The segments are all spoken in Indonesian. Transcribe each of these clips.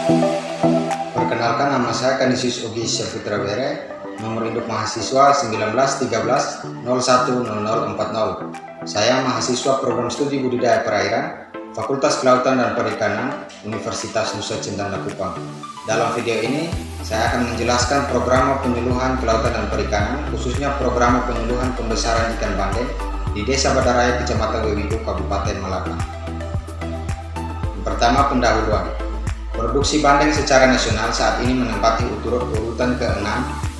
Perkenalkan, nama saya Kanisius Ogi Syaputra Bere, nomor induk mahasiswa 1913010040. Saya mahasiswa program studi budidaya perairan, Fakultas Kelautan dan Perikanan, Universitas Nusa Cendana Kupang. Dalam video ini, saya akan menjelaskan program penyuluhan kelautan dan perikanan, khususnya program penyuluhan pembesaran ikan bandeng di Desa Badaraya, Kecamatan Wewidu, Kabupaten Malaka. Pertama, pendahuluan. Produksi bandeng secara nasional saat ini menempati urutan ke-6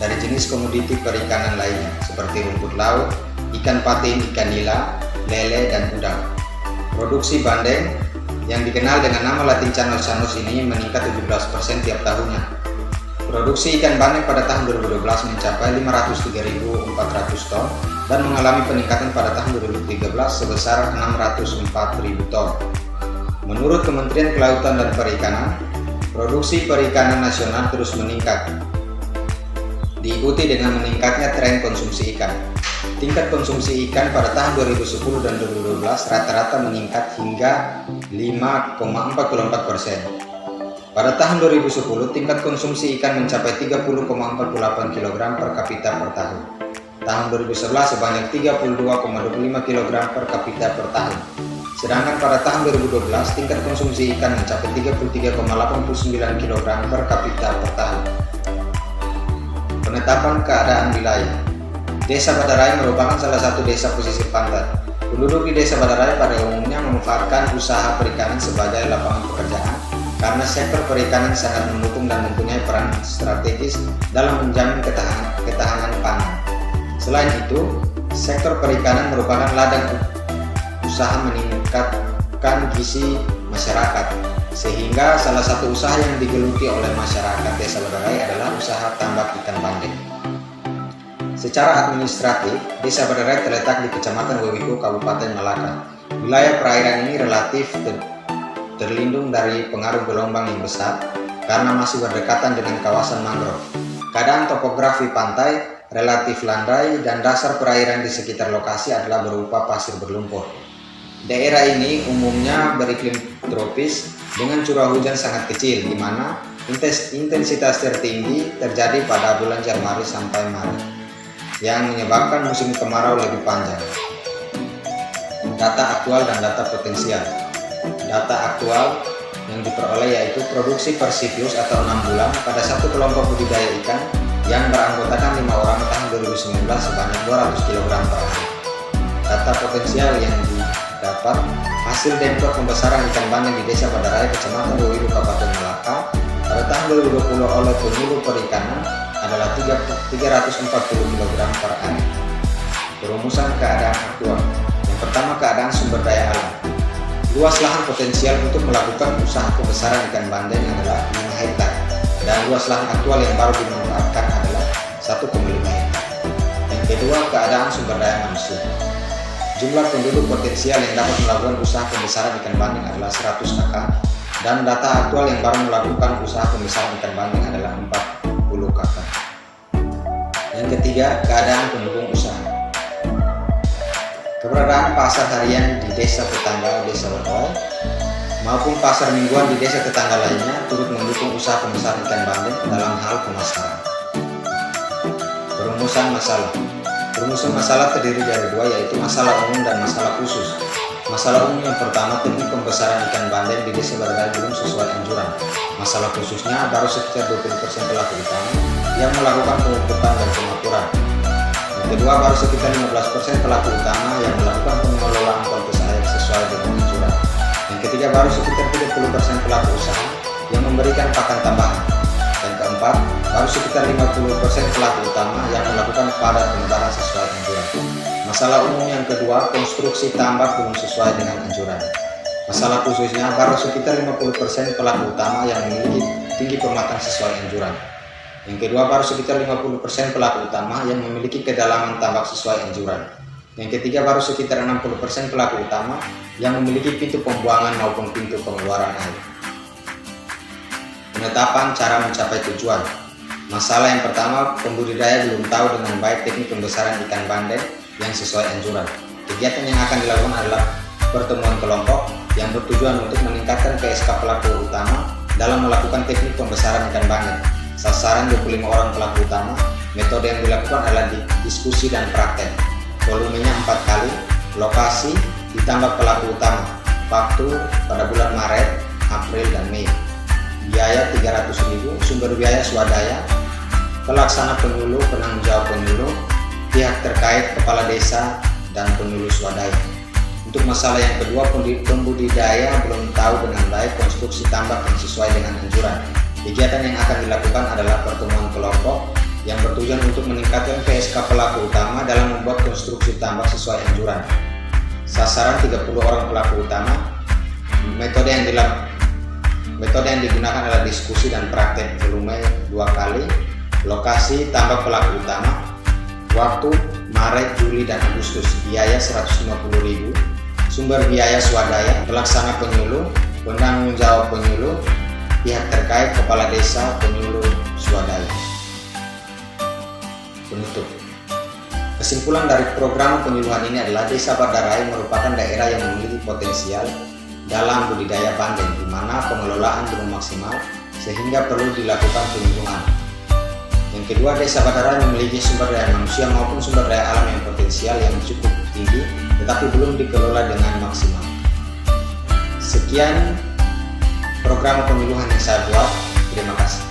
dari jenis komoditi perikanan lainnya seperti rumput laut, ikan patin, ikan nila, lele, dan udang. Produksi bandeng yang dikenal dengan nama latin Canos ini meningkat 17% tiap tahunnya. Produksi ikan bandeng pada tahun 2012 mencapai 503.400 ton dan mengalami peningkatan pada tahun 2013 sebesar 604.000 ton. Menurut Kementerian Kelautan dan Perikanan, produksi perikanan nasional terus meningkat, diikuti dengan meningkatnya tren konsumsi ikan. Tingkat konsumsi ikan pada tahun 2010 dan 2012 rata-rata meningkat hingga 5,44%. Pada tahun 2010, tingkat konsumsi ikan mencapai 30,48 kg per kapita per tahun. Tahun 2011 sebanyak 32,25 kg per kapita per tahun. Sedangkan pada tahun 2012, tingkat konsumsi ikan mencapai 33,89 kg per kapita per tahun. Penetapan keadaan wilayah. Desa Badaraya merupakan salah satu desa pesisir pantai. Penduduk di Desa Badaraya pada umumnya memanfaatkan usaha perikanan sebagai lapangan pekerjaan karena sektor perikanan sangat mendukung dan mempunyai peran strategis dalam menjamin ketahanan pangan. Selain itu, sektor perikanan merupakan ladang usaha meningkatkan gizi masyarakat, sehingga salah satu usaha yang digeluti oleh masyarakat Desa Badaraya adalah usaha tambak ikan bandeng. Secara administratif, Desa Badaraya terletak di Kecamatan Wewidu, Kabupaten Malaka. Wilayah perairan ini relatif terlindung dari pengaruh gelombang yang besar karena masih berdekatan dengan kawasan mangrove. Keadaan topografi pantai relatif landai dan dasar perairan di sekitar lokasi adalah berupa pasir berlumpur. Daerah ini umumnya beriklim tropis dengan curah hujan sangat kecil, di mana intensitas tertinggi terjadi pada bulan Januari sampai Maret, yang menyebabkan musim kemarau lebih panjang. Data aktual dan data potensial. Data aktual yang diperoleh yaitu produksi per siklus atau 6 bulan pada satu kelompok budidaya ikan yang beranggotakan 5 orang tahun 2019 sebanyak 200 kg per hari. Data potensial yang dapat hasil demplot pembesaran ikan bandeng di Desa Badaraya, Kecamatan Wewidu, Kabupaten Malaka pada tahun 2020 oleh penyuluh perikanan adalah 340 kg per hari. Perumusan keadaan aktual. Yang pertama, keadaan sumber daya alam. Luas lahan potensial untuk melakukan usaha pembesaran ikan bandeng adalah 5 hektar dan luas lahan aktual yang baru dimanfaatkan adalah 1,5 hektar. Yang kedua, keadaan sumber daya manusia. Jumlah penduduk potensial yang dapat melakukan usaha pembesaran ikan bandeng adalah 100 kakak dan data aktual yang baru melakukan usaha pembesaran ikan bandeng adalah 40 kakak. Yang ketiga, keadaan pendukung usaha. Keberadaan pasar harian di desa tetangga Desa Badaraya maupun pasar mingguan di desa tetangga lainnya turut mendukung usaha pembesaran ikan bandeng dalam hal pemasaran. Perumusan masalah. Perumusan masalah terdiri dari dua, yaitu masalah umum dan masalah khusus. Masalah umum yang pertama, teknik pembesaran ikan bandeng di Desa Badaraya belum sesuai anjuran. Masalah khususnya, baru sekitar 20% pelaku utama yang melakukan pengukuran dan pengukuran. Yang kedua, baru sekitar 15% pelaku utama yang melakukan pengelolaan kontes air sesuai dengan anjuran. Yang ketiga, baru sekitar 30% pelaku usaha yang memberikan pakan tambahan. Dan keempat, baru sekitar 50% pelaku utama yang melakukan padat penyebaran sesuai anjuran. Masalah umum yang kedua, konstruksi tambak belum sesuai dengan anjuran. Masalah khususnya, baru sekitar 50% pelaku utama yang memiliki tinggi pematang sesuai anjuran. Yang kedua, baru sekitar 50% pelaku utama yang memiliki kedalaman tambak sesuai anjuran. Yang ketiga, baru sekitar 60% pelaku utama yang memiliki pintu pembuangan maupun pintu pengeluaran air. Penetapan cara mencapai tujuan. Masalah yang pertama, pembudidaya belum tahu dengan baik teknik pembesaran ikan bandeng yang sesuai anjuran. Kegiatan yang akan dilakukan adalah pertemuan kelompok yang bertujuan untuk meningkatkan KSK pelaku utama dalam dalam melakukan teknik pembesaran ikan banget. Sasaran 25 orang pelaku utama. Metode yang dilakukan adalah diskusi dan praktek. Volumenya 4 kali. Lokasi ditambah pelaku utama. Waktu pada bulan Maret, April, dan Mei. Biaya 300.000. Sumber biaya swadaya. Pelaksana penyuluh, penanggung jawab penyuluh, pihak terkait, kepala desa, dan penyuluh swadaya. Untuk masalah yang kedua, pembudidaya belum tahu dengan baik konstruksi tambak yang sesuai dengan anjuran. Kegiatan yang akan dilakukan adalah pertemuan kelompok yang bertujuan untuk meningkatkan PSK pelaku utama dalam membuat konstruksi tambak sesuai anjuran. Sasaran 30 orang pelaku utama. Metode yang digunakan adalah diskusi dan praktek, volume 2 kali. Lokasi tambak pelaku utama. Waktu Maret, Juli, dan Agustus. Biaya 150.000. Sumber biaya swadaya, pelaksana penyuluh, penanggung jawab penyuluh, pihak terkait, kepala desa, penyuluh swadaya. Penutup. Kesimpulan dari program penyuluhan ini adalah Desa Badarai merupakan daerah yang memiliki potensial dalam budidaya bandeng, di mana pengelolaan belum maksimal sehingga perlu dilakukan penyuluhan. Yang kedua, Desa Badarai memiliki sumber daya manusia maupun sumber daya alam yang potensial yang cukup tinggi, tetapi belum dikelola dengan maksimal. Sekian program penyuluhan yang saya buat. Terima kasih.